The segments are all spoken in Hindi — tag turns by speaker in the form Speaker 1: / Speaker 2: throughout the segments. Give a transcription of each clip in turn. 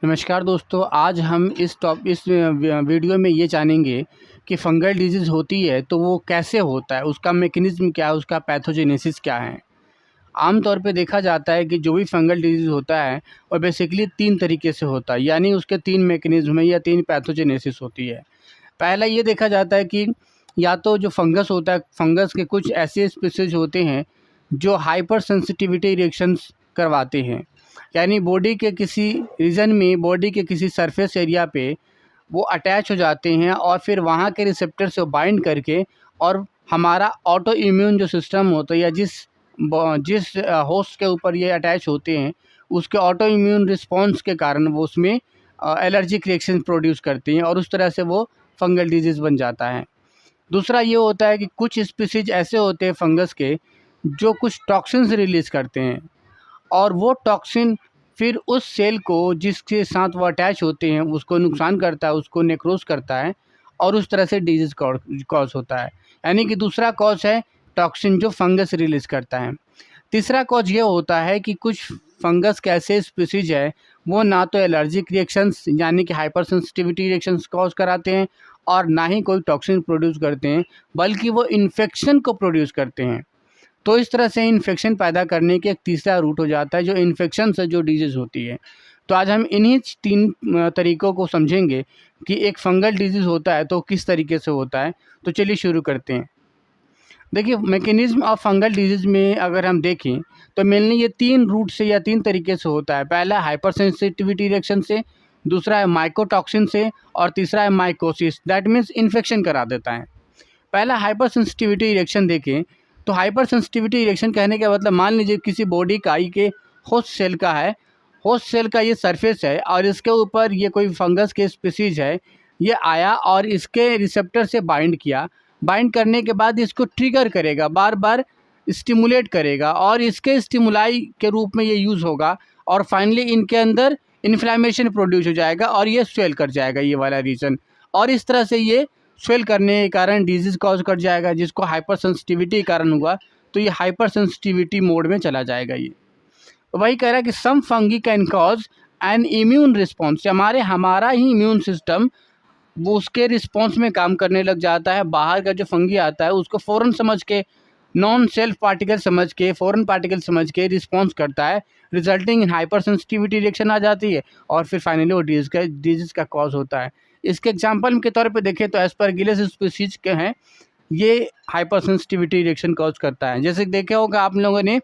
Speaker 1: नमस्कार दोस्तों, आज हम इस वीडियो में ये जानेंगे कि फंगल डिजीज़ होती है तो वो कैसे होता है, उसका मैकेनिज़्म क्या है, उसका पैथोजेनेसिस क्या है। आम तौर पे देखा जाता है कि जो भी फंगल डिजीज़ होता है वो बेसिकली 3 तरीके से होता है, यानी उसके 3 मैकेनिज़्म है या 3 पैथोजेनेसिस होती है। पहला ये देखा जाता है कि या तो जो फंगस होता है, फंगस के कुछ ऐसे स्पीशीज़ होते हैं जो हाइपर सेंसिटिविटी रिएक्शंस करवाते हैं, यानी बॉडी के किसी रीजन में, बॉडी के किसी सरफेस एरिया पे वो अटैच हो जाते हैं और फिर वहाँ के रिसेप्टर से बाइंड करके और हमारा ऑटो इम्यून जो सिस्टम होता है या जिस होस्ट के ऊपर ये अटैच होते हैं उसके ऑटो इम्यून रिस्पॉन्स के कारण वो उसमें एलर्जिक रिएक्शन प्रोड्यूस करती हैं और उस तरह से वो फंगल डिजीज़ बन जाता है। दूसरा ये होता है कि कुछ स्पीशीज ऐसे होते हैं फंगस के जो कुछ टॉक्सिन्स रिलीज़ करते हैं और वो टॉक्सिन फिर उस सेल को जिसके साथ वो अटैच होते हैं उसको नुकसान करता है, उसको नेक्रोज करता है और उस तरह से डिजीज़ कॉज होता है। यानी कि दूसरा कॉज है टॉक्सिन जो फंगस रिलीज़ करता है। तीसरा कॉज ये होता है कि कुछ फंगस के ऐसे स्पीशीज है वो ना तो एलर्जिक रिएक्शंस यानी कि हाइपर सेंसिटिविटी रिएक्शंस कॉज कराते हैं और ना ही कोई टॉक्सिन प्रोड्यूस करते हैं, बल्कि वो इन्फेक्शन को प्रोड्यूस करते हैं। तो इस तरह से इन्फेक्शन पैदा करने के एक तीसरा रूट हो जाता है जो इन्फेक्शन से जो डिजीज़ होती है। तो आज हम इन्हीं 3 तरीक़ों को समझेंगे कि एक फंगल डिजीज़ होता है तो किस तरीके से होता है। तो चलिए शुरू करते हैं। देखिए, मैकेनिज़्म ऑफ फंगल डिजीज़ में अगर हम देखें तो मेनली ये 3 रूट से या 3 तरीके से होता है। पहला हाइपर सेंसिटिविटी रिएक्शन से, दूसरा है माइकोटॉक्सिन से और तीसरा है माइकोसिस, दैट मीन्स इन्फेक्शन करा देता है। पहला हाइपर सेंसिटिविटी रिएक्शन देखें तो हाइपर सेंसिटिविटी रिएक्शन कहने का मतलब मान लीजिए किसी बॉडी इकाई के होस्ट सेल का है, होस्ट सेल का ये सरफेस है और इसके ऊपर ये कोई फंगस के स्पीशीज़ है, ये आया और इसके रिसेप्टर से बाइंड किया। बाइंड करने के बाद इसको ट्रिगर करेगा, बार बार स्टिमुलेट करेगा और इसके स्टिमुलाई के रूप में ये यूज़ होगा और फाइनली इनके अंदर इन्फ्लेमेशन प्रोड्यूस हो जाएगा और ये स्वेल कर जाएगा ये वाला रीजन, और इस तरह से ये स्वेल करने के कारण डिजीज़ कॉज कर जाएगा, जिसको हाइपर सेंसिटिविटी के कारण हुआ तो ये हाइपर सेंसिटिविटी मोड में चला जाएगा। ये तो वही कह रहा है कि some fungi can cause an immune response, हमारा ही इम्यून सिस्टम वो उसके रिस्पॉन्स में काम करने लग जाता है। बाहर का जो फंगी आता है उसको फ़ौरन समझ के, नॉन सेल्फ पार्टिकल समझ के, फ़ौरन पार्टिकल समझ के रिस्पॉन्स करता है, resulting in hypersensitivity reaction आ जाती है और फिर फाइनली वो डिजीज़ का कॉज होता है। इसके एग्जांपल के तौर पे देखें तो एस्परगिलस स्पीशीज़ के हैं, ये हाइपर सेंसिटिविटी रिएक्शन कॉज करता है। जैसे देखा होगा आप लोगों ने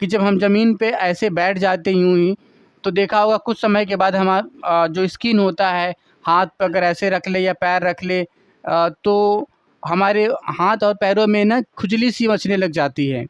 Speaker 1: कि जब हम ज़मीन पे ऐसे बैठ जाते यूँ ही, तो देखा होगा कुछ समय के बाद हमारा जो स्किन होता है, हाथ पे अगर ऐसे रख ले या पैर रख ले तो हमारे हाथ और पैरों में ना खुजली सी मचने लग जाती है।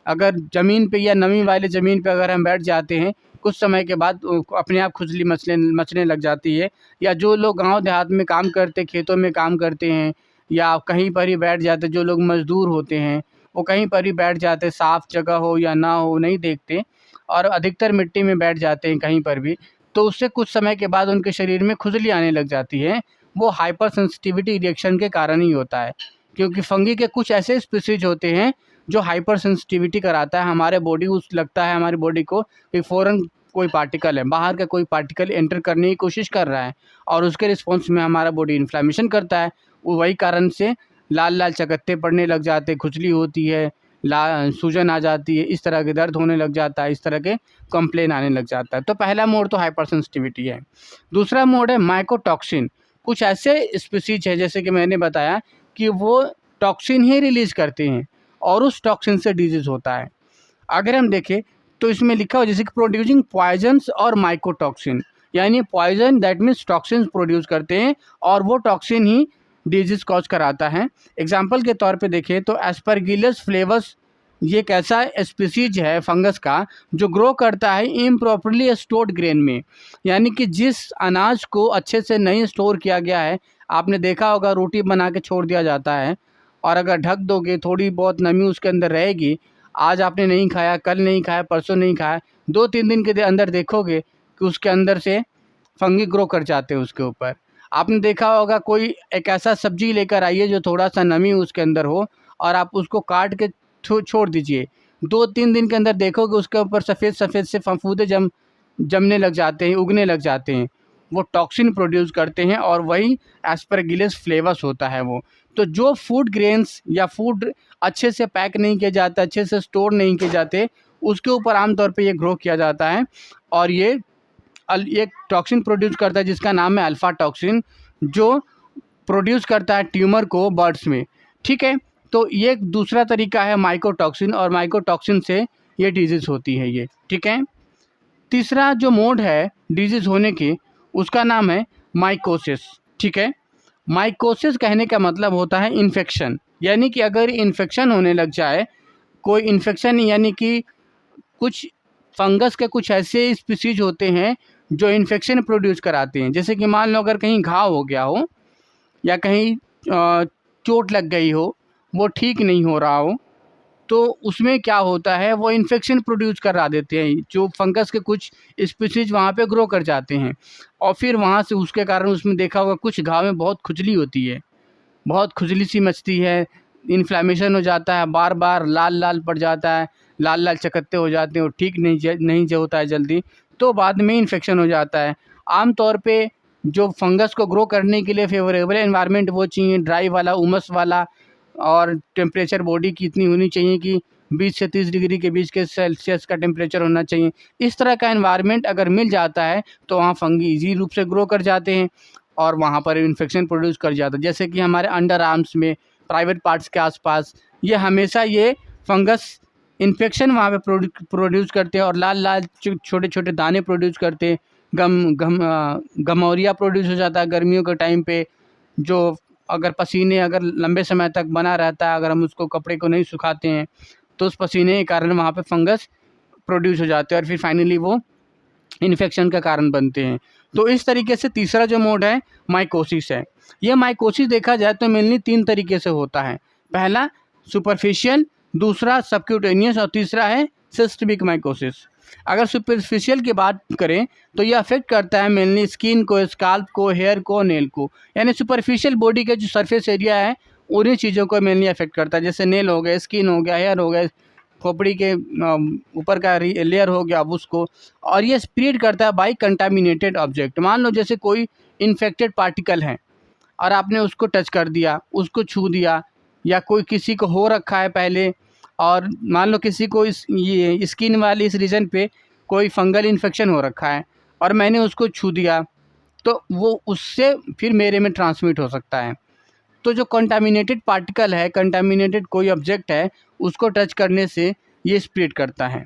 Speaker 1: अगर ज़मीन पे या नमी वाले ज़मीन पे अगर हम बैठ जाते हैं कुछ समय के बाद अपने आप खुजली मचने लग जाती है। या जो लोग गांव देहात में काम करते, खेतों में काम करते हैं या कहीं पर ही बैठ जाते, जो लोग मज़दूर होते हैं वो कहीं पर ही बैठ जाते, साफ़ जगह हो या ना हो नहीं देखते और अधिकतर मिट्टी में बैठ जाते हैं कहीं पर भी, तो उससे कुछ समय के बाद उनके शरीर में खुजली आने लग जाती है। वो हाइपर सेंसिटिविटी रिएक्शन के कारण ही होता है, क्योंकि फंगी के कुछ ऐसे स्पीशीज होते हैं जो हाइपर सेंसिटिविटी कराता है हमारे बॉडी, उस लगता है हमारी बॉडी को कि फ़ौरन कोई पार्टिकल है, बाहर का कोई पार्टिकल एंटर करने की कोशिश कर रहा है और उसके रिस्पॉन्स में हमारा बॉडी इन्फ्लेमेशन करता है। वो वही कारण से लाल लाल चकत्ते पड़ने लग जाते, खुजली होती है, सूजन आ जाती है, इस तरह के दर्द होने लग जाता है, इस तरह के कंप्लेन आने लग जाता है। तो पहला मोड तो हाइपर सेंसिटिविटी है। दूसरा मोड है माइकोटॉक्सिन। कुछ ऐसे स्पीशीज है जैसे कि मैंने बताया कि वो टॉक्सिन ही रिलीज़ करते हैं और उस टॉक्सिन से डिजीज़ होता है। अगर हम देखें तो इसमें लिखा हो जैसे कि प्रोड्यूसिंग पॉइजन्स और माइकोटॉक्सिन, यानी poison that means toxins produce करते हैं और वो टॉक्सिन ही डिजीज़ कॉज कराता है। एग्जाम्पल के तौर पे देखें तो एस्परगिलस फ्लेवस ये एक ऐसा स्पीसीज है फंगस का जो ग्रो करता है इम्प्रॉपरली स्टोर्ड ग्रेन में, यानी कि जिस अनाज को अच्छे से नहीं स्टोर किया गया है, आपने देखा होगा रोटी बना के छोड़ दिया जाता है और अगर ढक दोगे थोड़ी बहुत नमी उसके अंदर रहेगी, आज आपने नहीं खाया, कल नहीं खाया, परसों नहीं खाया, 2-3 दिन के अंदर देखोगे कि उसके अंदर से फंगी ग्रो कर जाते हैं उसके ऊपर। आपने देखा होगा कोई एक ऐसा सब्जी लेकर आइए जो थोड़ा सा नमी उसके अंदर हो और आप उसको काट के छोड़ दीजिए, 2-3 दिन के अंदर देखोगे उसके ऊपर सफ़ेद सफ़ेद से फफूंदे जमने लग जाते हैं, उगने लग जाते हैं, वो टॉक्सिन प्रोड्यूस करते हैं और वही एस्परगिलस फ्लेवस होता है वो। तो जो फूड ग्रेन्स या फूड अच्छे से पैक नहीं किए जाते, अच्छे से स्टोर नहीं किए जाते, उसके ऊपर आमतौर पे ये ग्रो किया जाता है और ये एक टॉक्सिन प्रोड्यूस करता है जिसका नाम है अल्फा टॉक्सिन, जो प्रोड्यूस करता है ट्यूमर को बर्ड्स में। ठीक है, तो ये एक दूसरा तरीका है माइकोटॉक्सिन, और माइकोटॉक्सिन से ये डिजीज़ होती है ये। ठीक है, तीसरा जो मोड है डिजीज़ होने की, उसका नाम है माइकोसिस। ठीक है, माइकोसिस कहने का मतलब होता है इन्फेक्शन, यानी कि अगर इन्फेक्शन होने लग जाए, कोई इन्फेक्शन, यानी कि कुछ फंगस के कुछ ऐसे स्पीसीज होते हैं जो इन्फेक्शन प्रोड्यूस कराते हैं। जैसे कि मान लो अगर कहीं घाव हो गया हो या कहीं चोट लग गई हो, वो ठीक नहीं हो रहा हो, तो उसमें क्या होता है, वो इन्फेक्शन प्रोड्यूस करा देते हैं। जो फंगस के कुछ स्पीसीज वहाँ पे ग्रो कर जाते हैं और फिर वहाँ से उसके कारण उसमें देखा होगा कुछ घाव में बहुत खुजली होती है, बहुत खुजली सी मचती है, इन्फ्लेमेशन हो जाता है, बार बार लाल लाल पड़ जाता है, लाल लाल चकत्ते हो जाते हैं और ठीक नहीं होता है जल्दी, तो बाद में इन्फेक्शन हो जाता है। आम तौर पे जो फंगस को ग्रो करने के लिए फेवरेबल एनवायरनमेंट वो चाहिए ड्राई वाला, उमस वाला, और टेम्परेचर बॉडी की इतनी होनी चाहिए कि 20 से 30 डिग्री के बीच के सेल्सियस का टेम्परेचर होना चाहिए। इस तरह का एनवायरनमेंट अगर मिल जाता है तो वहाँ फंगी ईजी रूप से ग्रो कर जाते हैं और वहाँ पर इन्फेक्शन प्रोड्यूस कर जाता है। जैसे कि हमारे अंडर आर्म्स में, प्राइवेट पार्ट्स के आसपास, ये हमेशा ये फंगस इन्फेक्शन वहाँ पे प्रोड्यूस करते हैं और लाल लाल छोटे छोटे दाने प्रोड्यूस करते हैं। गमौरिया प्रोड्यूस हो जाता है गर्मियों के टाइम पे, जो अगर पसीने अगर लंबे समय तक बना रहता है, अगर हम उसको कपड़े को नहीं सुखाते हैं तो उस पसीने के कारण वहाँ पे फंगस प्रोड्यूस हो जाते हैं और फिर फाइनली वो इन्फेक्शन का कारण बनते हैं। तो इस तरीके से तीसरा जो मोड है माइकोसिस है। ये माइकोसिस देखा जाए तो मेनली 3 तरीके से होता है। पहला सुपरफिशियल, दूसरा सबक्यूटेनियस और तीसरा है सिस्टमिक माइकोसिस। अगर सुपरफिशियल की बात करें तो ये अफेक्ट करता है मेनली स्किन को, स्काल्प को, हेयर को, नेल को, यानी सुपरफिशियल बॉडी का जो सरफेस एरिया है उन्हीं चीज़ों को मेनली अफेक्ट करता है। जैसे नेल हो गए, स्किन हो गया, हेयर हो गए, खोपड़ी के ऊपर का लेयर हो गया उसको। और ये स्प्रेड करता है बाई कंटामिनेटेड ऑब्जेक्ट। मान लो जैसे कोई इन्फेक्टेड पार्टिकल है और आपने उसको टच कर दिया, उसको छू दिया, या कोई किसी को हो रखा है पहले, और मान लो किसी को ये स्किन वाली इस रीजन पे कोई फंगल इन्फेक्शन हो रखा है और मैंने उसको छू दिया, तो वो उससे फिर मेरे में ट्रांसमिट हो सकता है। तो जो कंटामिनेटेड पार्टिकल है, कंटामिनेटेड कोई ऑब्जेक्ट है, उसको टच करने से ये स्प्रेड करता है।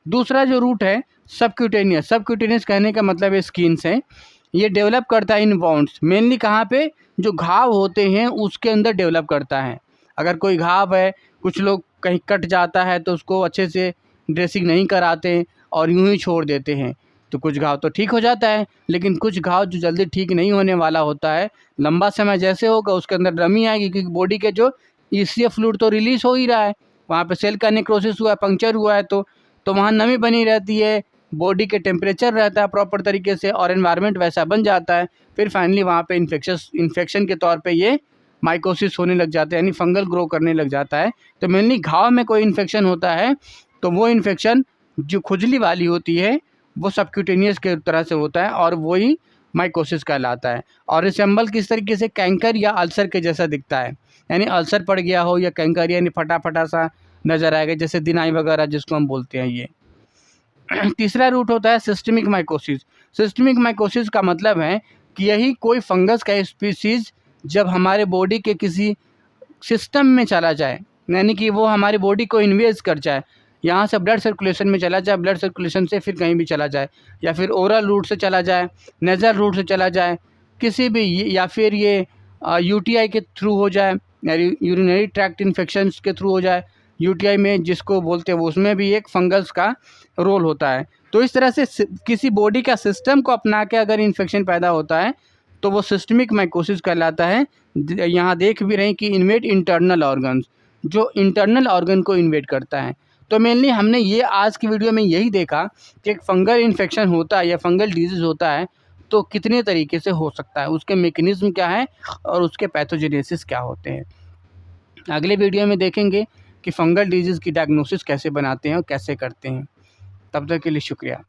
Speaker 1: दूसरा जो रूट है सबक्यूटेनियस। सबक्यूटेनियस कहने का मतलब है स्किन से। ये डेवलप करता है इन वाउंड्स, मेनली कहाँ पे, जो घाव होते हैं उसके अंदर डेवलप करता है। अगर कोई घाव है, कुछ लोग कहीं कट जाता है तो उसको अच्छे से ड्रेसिंग नहीं कराते और यूं ही छोड़ देते हैं, तो कुछ घाव तो ठीक हो जाता है, लेकिन कुछ घाव जो जल्दी ठीक नहीं होने वाला होता है, लंबा समय जैसे होगा उसके अंदर नमी आएगी, क्योंकि बॉडी के जो ईसीएफ फ्लूइड तो रिलीज हो ही रहा है, वहाँ पे सेल का नेक्रोसिस हुआ है, पंक्चर हुआ है, तो वहाँ नमी बनी रहती है, बॉडी के टेम्परेचर रहता है प्रॉपर तरीके से और एनवायरनमेंट वैसा बन जाता है। फिर फाइनली वहाँ पे इन्फेक्शन के तौर पे ये माइकोसिस होने लग जाता है, यानी फंगल ग्रो करने लग जाता है। तो मेनली घाव में कोई इन्फेक्शन होता है तो वो इन्फेक्शन जो खुजली वाली होती है वो सबक्यूटेनियस के तरह से होता है और वही माइकोसिस कहलाता है। और रिसेंबल किस तरीके से, कैंकर या अल्सर के जैसा दिखता है, यानी अल्सर पड़ गया हो या कैंकर, यानी फटा फटा सा नज़र आएगा, जैसे दिनाई वगैरह जिसको हम बोलते हैं ये। तीसरा रूट होता है सिस्टमिक माइकोसिस। सिस्टमिक माइकोसिस का मतलब है कि यही कोई फंगस का स्पीसीज जब हमारे बॉडी के किसी सिस्टम में चला जाए, यानी कि वो हमारी बॉडी को इन्वेज कर जाए, यहाँ से ब्लड सर्कुलेशन में चला जाए, ब्लड सर्कुलेशन से फिर कहीं भी चला जाए, या फिर ओरल रूट से चला जाए, नेजल रूट से चला जाए, किसी भी, या फिर ये यूटीआई के थ्रू हो जाए, यूरिनरी ट्रैक्ट इन्फेक्शंस के थ्रू हो जाए। यूटीआई में जिसको बोलते हैं वो, उसमें भी एक फंगस का रोल होता है। तो इस तरह से किसी बॉडी का सिस्टम को अपना के अगर इन्फेक्शन पैदा होता है तो वो सिस्टमिक माइकोसिस कहलाता है। यहाँ देख भी रहे हैं कि इन्वेट इंटरनल ऑर्गन्स, जो इंटरनल ऑर्गन को इन्वेट करता है। तो मेनली हमने ये आज की वीडियो में यही देखा कि एक फंगल इन्फेक्शन होता है या फंगल डिजीज़ होता है तो कितने तरीके से हो सकता है, उसके मैकेनिज्म क्या है और उसके पैथोजेनेसिस क्या होते हैं। अगले वीडियो में देखेंगे कि फंगल डिजीज़ की डायग्नोसिस कैसे बनाते हैं और कैसे करते हैं। तब तक के लिए शुक्रिया।